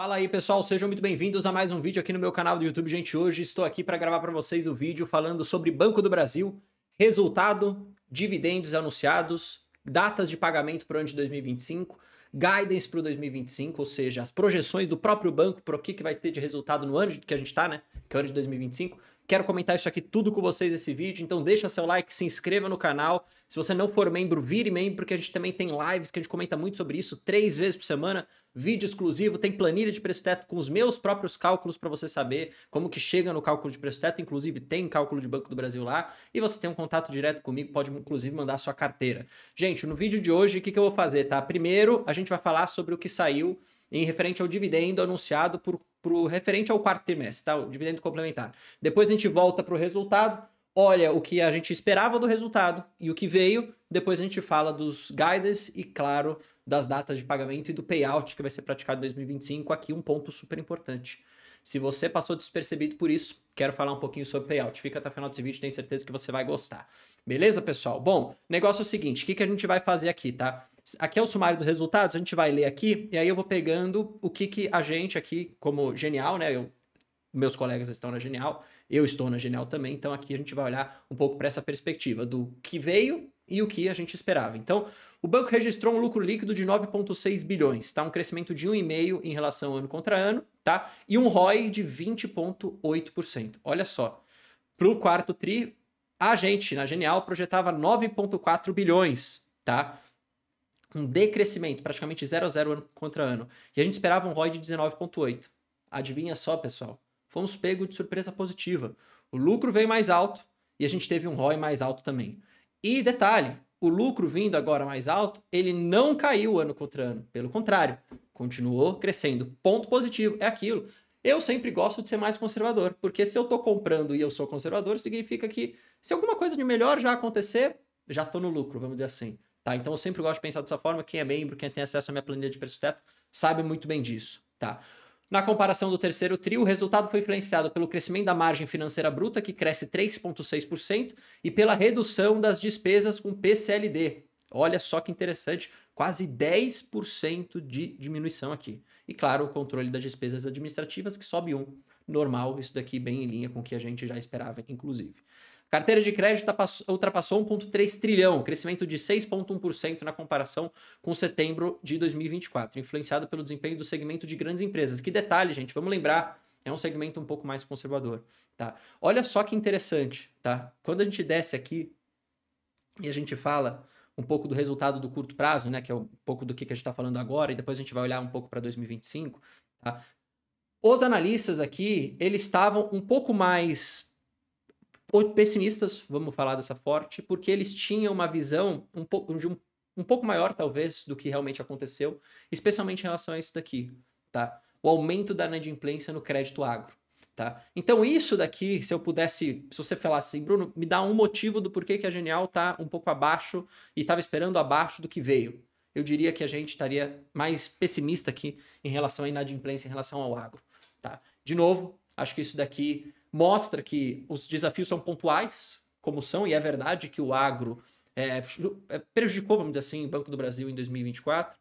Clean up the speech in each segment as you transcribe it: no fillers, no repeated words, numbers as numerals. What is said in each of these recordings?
Fala aí, pessoal, sejam muito bem-vindos a mais um vídeo aqui no meu canal do YouTube. Gente, hoje estou aqui para gravar para vocês o vídeo falando sobre Banco do Brasil, resultado, dividendos anunciados, datas de pagamento para o ano de 2025, guidance para o 2025, ou seja, as projeções do próprio banco para o que vai ter de resultado no ano que a gente está, né? Que é o ano de 2025. Quero comentar isso aqui tudo com vocês nesse vídeo, então deixa seu like, se inscreva no canal. Se você não for membro, vire membro, porque a gente também tem lives que a gente comenta muito sobre isso, 3 vezes por semana, vídeo exclusivo, tem planilha de preço-teto com os meus próprios cálculos para você saber como que chega no cálculo de preço-teto, inclusive tem cálculo de Banco do Brasil lá, e você tem um contato direto comigo, pode inclusive mandar sua carteira. Gente, no vídeo de hoje, o que eu vou fazer, tá? Primeiro, a gente vai falar sobre o que saiu em referente ao dividendo anunciado referente ao quarto trimestre, tá? O dividendo complementar. Depois a gente volta para o resultado, olha o que a gente esperava do resultado e o que veio. Depois a gente fala dos guidance e, claro, das datas de pagamento e do payout que vai ser praticado em 2025. Aqui um ponto super importante. Se você passou despercebido por isso, quero falar um pouquinho sobre payout. Fica até o final desse vídeo, tenho certeza que você vai gostar. Beleza, pessoal? Bom, negócio é o seguinte, o que a gente vai fazer aqui, tá? Aqui é o sumário dos resultados, a gente vai ler aqui, e aí eu vou pegando o que a gente aqui, como Genial, né? Meus colegas estão na Genial, eu estou na Genial também, então aqui a gente vai olhar um pouco para essa perspectiva do que veio e o que a gente esperava. Então, o banco registrou um lucro líquido de 9,6 bilhões, tá? Um crescimento de 1,5% em relação ano contra ano, tá? E um ROI de 20,8%. Olha só, para o quarto tri, a gente na Genial projetava 9,4 bilhões, tá? Um decrescimento, praticamente 0 a 0 ano contra ano. E a gente esperava um ROI de 19,8%. Adivinha só, pessoal? Fomos pegos de surpresa positiva. O lucro veio mais alto e a gente teve um ROI mais alto também. E detalhe, o lucro vindo agora mais alto, ele não caiu ano contra ano. Pelo contrário, continuou crescendo. Ponto positivo, é aquilo. Eu sempre gosto de ser mais conservador, porque se eu tô comprando e eu sou conservador, significa que se alguma coisa de melhor já acontecer, já tô no lucro, vamos dizer assim. Tá? Então eu sempre gosto de pensar dessa forma. Quem é membro, quem tem acesso à minha planilha de preço-teto, sabe muito bem disso. Tá? Na comparação do terceiro tri, o resultado foi influenciado pelo crescimento da margem financeira bruta, que cresce 3,6%, e pela redução das despesas com PCLD. Olha só que interessante, quase 10% de diminuição aqui. E claro, o controle das despesas administrativas, que sobe 1%. Normal, isso daqui bem em linha com o que a gente já esperava, inclusive. Carteira de crédito ultrapassou 1,3 trilhão, crescimento de 6,1% na comparação com setembro de 2024, influenciado pelo desempenho do segmento de grandes empresas. Que detalhe, gente, vamos lembrar, é um segmento um pouco mais conservador, tá? Olha só que interessante, tá? Quando a gente desce aqui e a gente fala um pouco do resultado do curto prazo, né, que é um pouco do que a gente está falando agora, e depois a gente vai olhar um pouco para 2025, tá? Os analistas aqui, eles estavam um pouco mais pessimistas, vamos falar dessa forte, porque eles tinham uma visão um pouco maior, talvez, do que realmente aconteceu, especialmente em relação a isso daqui, tá? O aumento da inadimplência no crédito agro, tá? Então isso daqui, se você falasse assim, Bruno, me dá um motivo do porquê que a Genial tá um pouco abaixo e estava esperando abaixo do que veio. Eu diria que a gente estaria mais pessimista aqui em relação à inadimplência, em relação ao agro, tá? De novo, acho que isso daqui mostra que os desafios são pontuais, como são, e é verdade que o agro prejudicou, vamos dizer assim, o Banco do Brasil em 2024,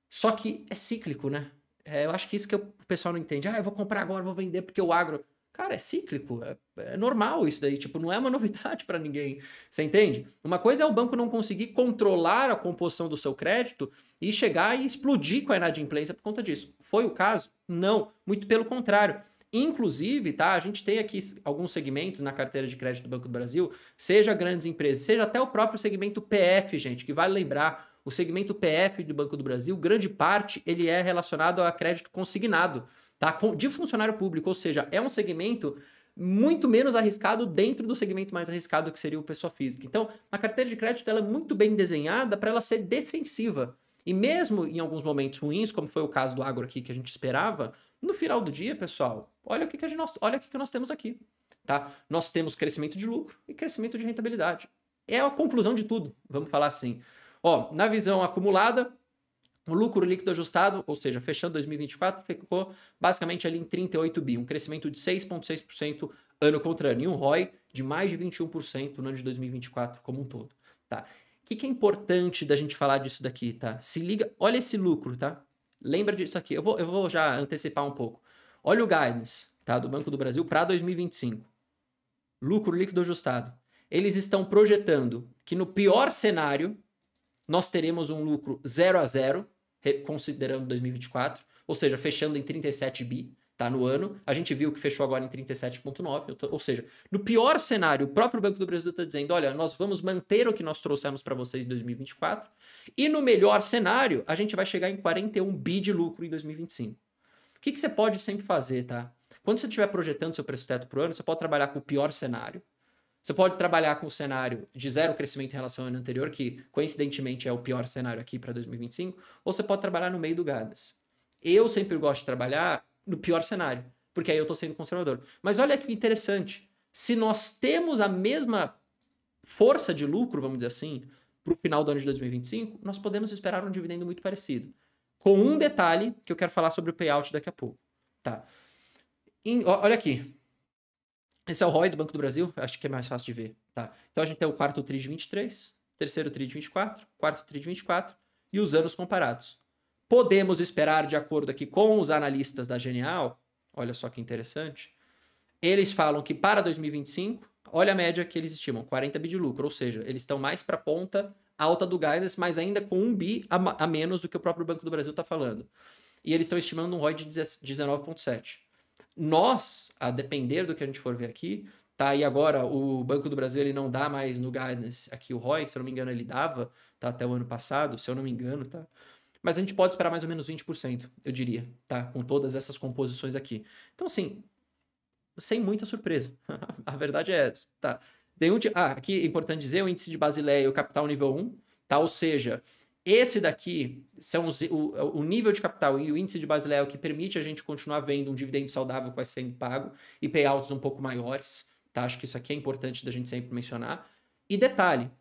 só que é cíclico, né? Eu acho que isso que o pessoal não entende. Eu vou comprar agora, vou vender porque o agro... Cara, é cíclico, é normal isso daí, tipo, não é uma novidade para ninguém, você entende? Uma coisa é o banco não conseguir controlar a composição do seu crédito e chegar e explodir com a inadimplência por conta disso. Foi o caso? Não, muito pelo contrário. Inclusive, tá, a gente tem aqui alguns segmentos na carteira de crédito do Banco do Brasil, seja grandes empresas, seja até o próprio segmento PF, gente, que vale lembrar, o segmento PF do Banco do Brasil, grande parte, ele é relacionado a crédito consignado, tá, de funcionário público, ou seja, é um segmento muito menos arriscado dentro do segmento mais arriscado que seria o pessoa física. Então, a carteira de crédito ela é muito bem desenhada para ela ser defensiva. E mesmo em alguns momentos ruins, como foi o caso do agro aqui que a gente esperava, no final do dia, pessoal, olha o que nós temos aqui, tá? Nós temos crescimento de lucro e crescimento de rentabilidade. É a conclusão de tudo, vamos falar assim. Ó, na visão acumulada, o lucro líquido ajustado, ou seja, fechando 2024, ficou basicamente ali em 38 bi, um crescimento de 6,6% ano contra ano, e um ROI de mais de 21% no ano de 2024 como um todo, tá? O que é importante da gente falar disso daqui, tá? Se liga, olha esse lucro, tá? lembra disso aqui. Eu vou já antecipar um pouco. Olha o guidance, tá, do Banco do Brasil para 2025. Lucro líquido ajustado. Eles estão projetando que no pior cenário nós teremos um lucro 0 a 0, considerando 2024, ou seja, fechando em 37 bi, tá, no ano. A gente viu que fechou agora em 37,9, ou seja, no pior cenário, o próprio Banco do Brasil está dizendo, olha, nós vamos manter o que nós trouxemos para vocês em 2024, e no melhor cenário, a gente vai chegar em 41 bi de lucro em 2025. O que você pode sempre fazer, tá? Quando você estiver projetando seu preço teto para o ano, você pode trabalhar com o pior cenário. Você pode trabalhar com o cenário de zero crescimento em relação ao ano anterior, que coincidentemente é o pior cenário aqui para 2025, ou você pode trabalhar no meio do guidance. Eu sempre gosto de trabalhar no pior cenário, porque aí eu estou sendo conservador. Mas olha que interessante, se nós temos a mesma força de lucro, vamos dizer assim, para o final do ano de 2025, nós podemos esperar um dividendo muito parecido. Com um detalhe que eu quero falar sobre o payout daqui a pouco. Tá? Olha aqui. Esse é o ROI do Banco do Brasil, acho que é mais fácil de ver, tá? Então a gente tem o quarto TRI de 23, terceiro TRI de 24, quarto TRI de 24 e os anos comparados. Podemos esperar, de acordo aqui com os analistas da Genial, olha só que interessante, eles falam que para 2025, olha a média que eles estimam, 40 bi de lucro, ou seja, eles estão mais para a ponta alta do guidance, mas ainda com 1 bi a menos do que o próprio Banco do Brasil está falando. E eles estão estimando um ROI de 19,7. Nós, a depender do que a gente for ver aqui, tá? E agora o Banco do Brasil ele não dá mais no guidance aqui o ROI, se eu não me engano ele dava, tá? Até o ano passado, se eu não me engano, tá? Mas a gente pode esperar mais ou menos 20%, eu diria, tá? Com todas essas composições aqui. Então, assim, sem muita surpresa. A verdade é essa, tá? Aqui é importante dizer, o índice de Basileia e o capital nível 1, tá? Ou seja, esse daqui são o nível de capital e o índice de Basileia o que permite a gente continuar vendo um dividendo saudável que vai sendo pago e payouts um pouco maiores, tá? Acho que isso aqui é importante da gente sempre mencionar. E detalhe,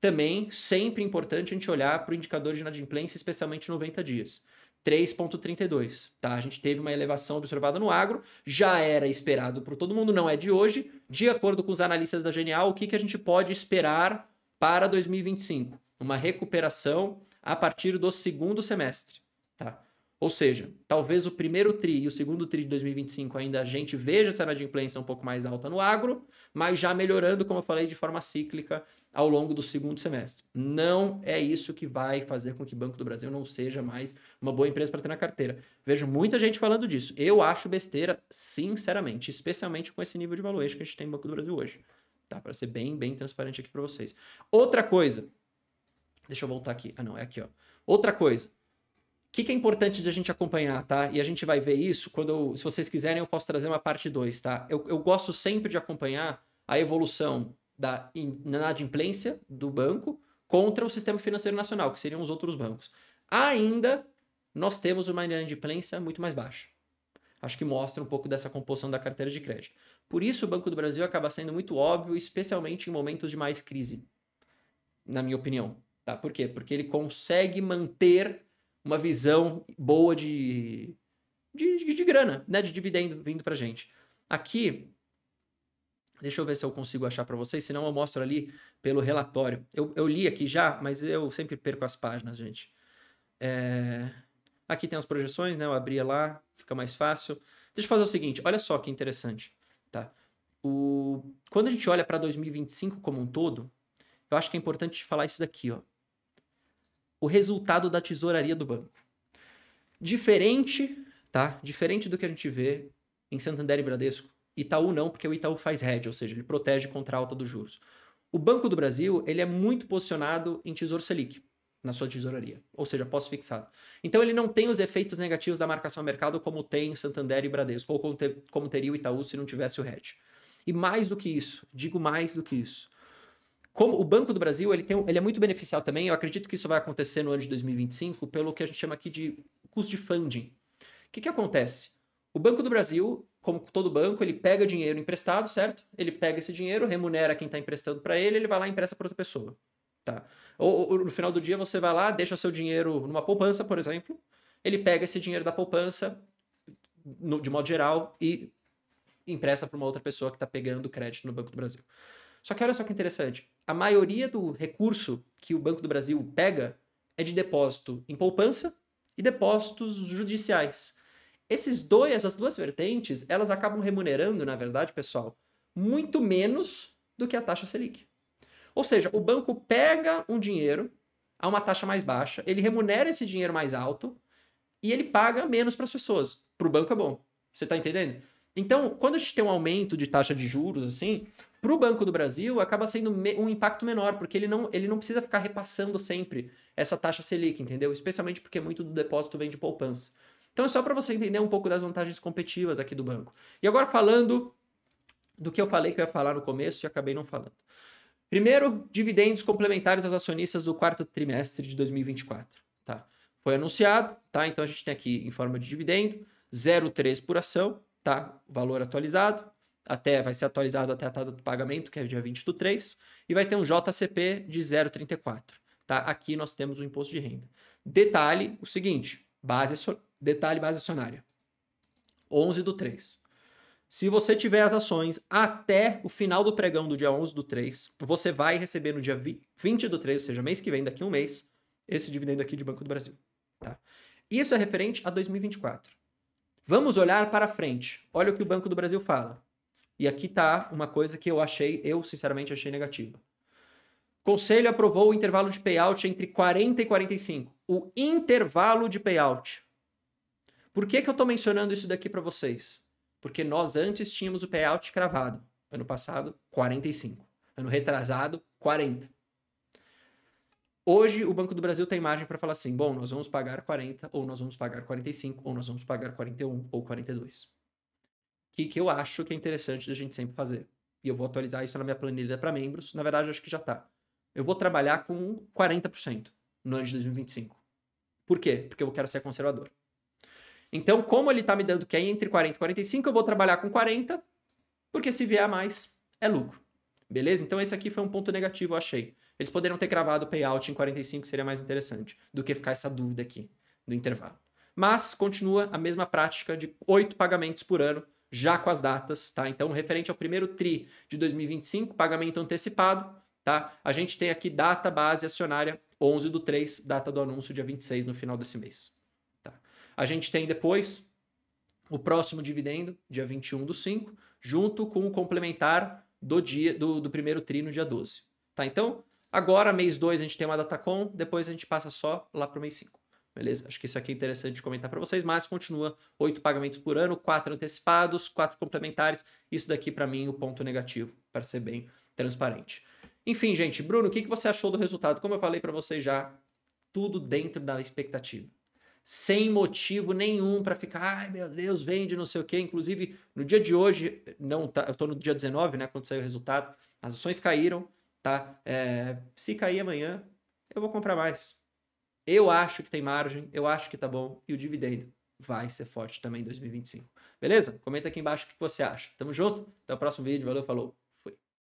também sempre importante a gente olhar para o indicador de inadimplência, especialmente 90 dias. 3,32, tá? A gente teve uma elevação observada no agro, já era esperado por todo mundo, não é de hoje. De acordo com os analistas da Genial, o que a gente pode esperar para 2025? Uma recuperação a partir do segundo semestre, tá? Ou seja, talvez o primeiro TRI e o segundo TRI de 2025 ainda a gente veja essa inadimplência um pouco mais alta no agro, mas já melhorando, como eu falei, de forma cíclica ao longo do segundo semestre. Não é isso que vai fazer com que o Banco do Brasil não seja mais uma boa empresa para ter na carteira. Vejo muita gente falando disso. Eu acho besteira, sinceramente, especialmente com esse nível de valuation que a gente tem no Banco do Brasil hoje. Tá? Para ser bem transparente aqui para vocês. Outra coisa. Deixa eu voltar aqui. Ah, não, é aqui, ó. Outra coisa. O que é importante de a gente acompanhar, tá? E a gente vai ver isso quando, se vocês quiserem, eu posso trazer uma parte 2, tá? Eu gosto sempre de acompanhar a evolução da inadimplência do banco contra o sistema financeiro nacional, que seriam os outros bancos. Ainda nós temos uma inadimplência muito mais baixa. Acho que mostra um pouco dessa composição da carteira de crédito. Por isso, o Banco do Brasil acaba sendo muito óbvio, especialmente em momentos de mais crise, na minha opinião. Tá? Por quê? Porque ele consegue manter uma visão boa de grana, né? De dividendo vindo pra gente. Aqui, deixa eu ver se eu consigo achar para vocês, senão eu mostro ali pelo relatório. Eu li aqui já, mas eu sempre perco as páginas, gente. Aqui tem as projeções, né? Eu abria lá, fica mais fácil. Deixa eu fazer o seguinte, olha só que interessante. Tá? Quando a gente olha para 2025 como um todo, eu acho que é importante falar isso daqui, ó. O resultado da tesouraria do banco. Diferente, tá? Diferente do que a gente vê em Santander e Bradesco. Itaú não, porque o Itaú faz hedge, ou seja, ele protege contra a alta dos juros. O Banco do Brasil, ele é muito posicionado em Tesouro Selic, na sua tesouraria, ou seja, pós-fixado. Então ele não tem os efeitos negativos da marcação ao mercado como tem Santander e Bradesco, ou como teria o Itaú se não tivesse o hedge. E mais do que isso, digo mais do que isso, como o Banco do Brasil ele é muito beneficial também, eu acredito que isso vai acontecer no ano de 2025 pelo que a gente chama aqui de custo de funding. O que acontece? O Banco do Brasil, como todo banco, ele pega dinheiro emprestado, certo? Ele pega esse dinheiro, remunera quem está emprestando para ele vai lá e empresta para outra pessoa. Tá? Ou no final do dia você vai lá, deixa seu dinheiro numa poupança, por exemplo, ele pega esse dinheiro da poupança, de modo geral, e empresta para uma outra pessoa que está pegando crédito no Banco do Brasil. Só que olha só que interessante, a maioria do recurso que o Banco do Brasil pega é de depósito em poupança e depósitos judiciais. Essas duas vertentes, elas acabam remunerando, na verdade, pessoal, muito menos do que a taxa Selic. Ou seja, o banco pega um dinheiro a uma taxa mais baixa, ele remunera esse dinheiro mais alto e ele paga menos para as pessoas. Para o banco é bom. Você está entendendo? Então, quando a gente tem um aumento de taxa de juros, assim, para o Banco do Brasil acaba sendo um impacto menor, porque ele não precisa ficar repassando sempre essa taxa Selic, entendeu? Especialmente porque muito do depósito vem de poupança. Então é só para você entender um pouco das vantagens competitivas aqui do banco. E agora falando do que eu falei que eu ia falar no começo e acabei não falando. Primeiro, dividendos complementares aos acionistas do quarto trimestre de 2024. Tá? Foi anunciado, tá? Então a gente tem aqui em forma de dividendo, 0,3 por ação, tá? Valor atualizado, vai ser atualizado até a data do pagamento, que é dia 20/3, e vai ter um JCP de 0,34. Tá? Aqui nós temos o imposto de renda. Detalhe, o seguinte, base acionária, 11/3. Se você tiver as ações até o final do pregão do dia 11/3, você vai receber no dia 20/3, ou seja, mês que vem, daqui a um mês, esse dividendo aqui de Banco do Brasil. Tá? Isso é referente a 2024. Vamos olhar para frente. Olha o que o Banco do Brasil fala. E aqui está uma coisa que eu sinceramente achei negativa. Conselho aprovou o intervalo de payout entre 40 e 45. O intervalo de payout. Por que eu estou mencionando isso daqui para vocês? Porque nós antes tínhamos o payout cravado. Ano passado, 45. Ano retrasado, 40. Hoje, o Banco do Brasil tem margem para falar assim, bom, nós vamos pagar 40, ou nós vamos pagar 45, ou nós vamos pagar 41, ou 42. Que eu acho que é interessante da gente sempre fazer. E eu vou atualizar isso na minha planilha para membros. Na verdade, acho que já está. Eu vou trabalhar com 40% no ano de 2025. Por quê? Porque eu quero ser conservador. Então, como ele está me dando que é entre 40 e 45, eu vou trabalhar com 40, porque se vier a mais, é lucro. Beleza? Então, esse aqui foi um ponto negativo, eu achei. Eles poderiam ter gravado o payout em 45, seria mais interessante, do que ficar essa dúvida aqui do intervalo. Mas, continua a mesma prática de 8 pagamentos por ano, já com as datas, tá? Então, referente ao primeiro TRI de 2025, pagamento antecipado, tá? A gente tem aqui data base acionária 11/3, data do anúncio, dia 26, no final desse mês. A gente tem depois o próximo dividendo, dia 21/5, junto com o complementar do primeiro TRI no dia 12. Tá? Então, agora, mês 2, a gente tem uma datacom, depois a gente passa só lá para o mês 5. Beleza? Acho que isso aqui é interessante de comentar para vocês, mas continua 8 pagamentos por ano, 4 antecipados, 4 complementares. Isso daqui, para mim, o ponto negativo, para ser bem transparente. Enfim, gente, Bruno, o que você achou do resultado? Como eu falei para vocês já, tudo dentro da expectativa. Sem motivo nenhum para ficar, ai meu Deus, vende não sei o quê. Inclusive, no dia de hoje, eu tô no dia 19, né, quando saiu o resultado, as ações caíram, tá? Se cair amanhã, eu vou comprar mais. Eu acho que tem margem, eu acho que tá bom, e o dividendo vai ser forte também em 2025. Beleza? Comenta aqui embaixo o que você acha. Tamo junto, até o próximo vídeo, valeu, falou!